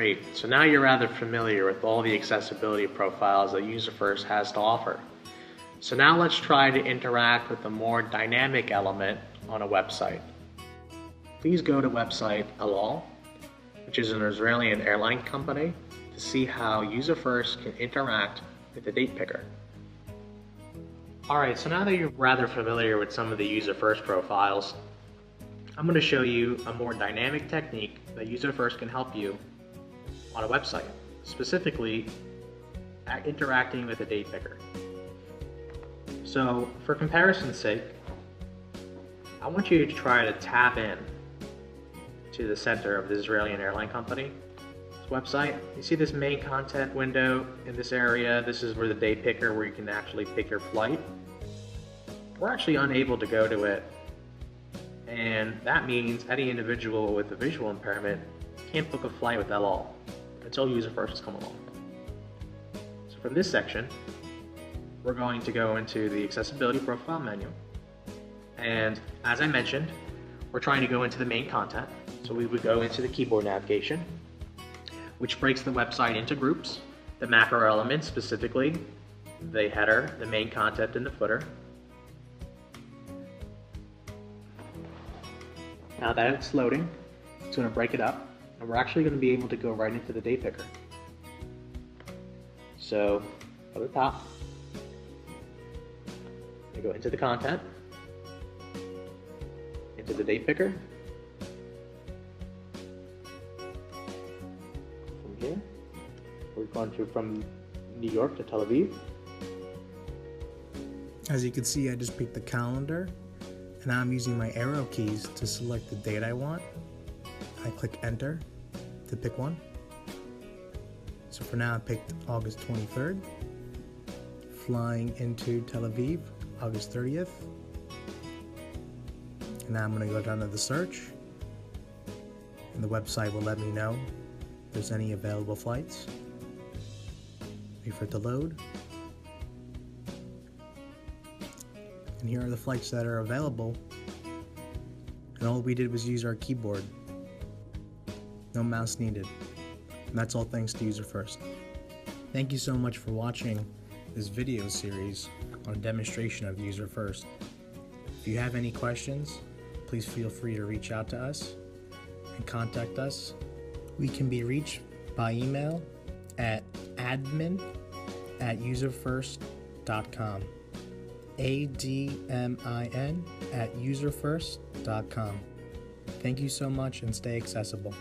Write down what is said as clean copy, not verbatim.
Great, so now you're rather familiar with all the accessibility profiles that User1st has to offer. So now let's try to interact with a more dynamic element on a website. Please go to website Alal, which is an Israeli airline company, to see how User1st can interact with the date picker. Alright, so now that you're rather familiar with some of the User1st profiles, I'm going to show you a more dynamic technique that User1st can help you on a website, specifically at interacting with a date picker. So for comparison's sake, I want you to try to tap in to the center of the Israeli airline company's website. You see this main content window in this area. This is where the date picker, where you can actually pick your flight. We're actually unable to go to it, and that means any individual with a visual impairment can't book a flight with Alal until User1st has come along. So from this section, we're going to go into the accessibility profile menu, and as I mentioned, we're trying to go into the main content. So we would go into the keyboard navigation, which breaks the website into groups, the macro elements, specifically the header, the main content, and the footer. Now that it's loading, it's going to break it up, and we're actually going to be able to go right into the date picker. So, go to the top, we go into the content, into the date picker. From here, we're going to from New York to Tel Aviv. As you can see, I just picked the calendar, and now I'm using my arrow keys to select the date I want. I click enter to pick one. So for now I picked August 23rd, flying into Tel Aviv, August 30th. And now I'm going to go down to the search, and the website will let me know if there's any available flights. Wait for it to load. And here are the flights that are available, and all we did was use our keyboard. No mouse needed. And that's all thanks to User1st. Thank you so much for watching this video series on a demonstration of User1st. If you have any questions, please feel free to reach out to us and contact us. We can be reached by email at admin@userfirst.com. admin@userfirst.com. Thank you so much, and stay accessible.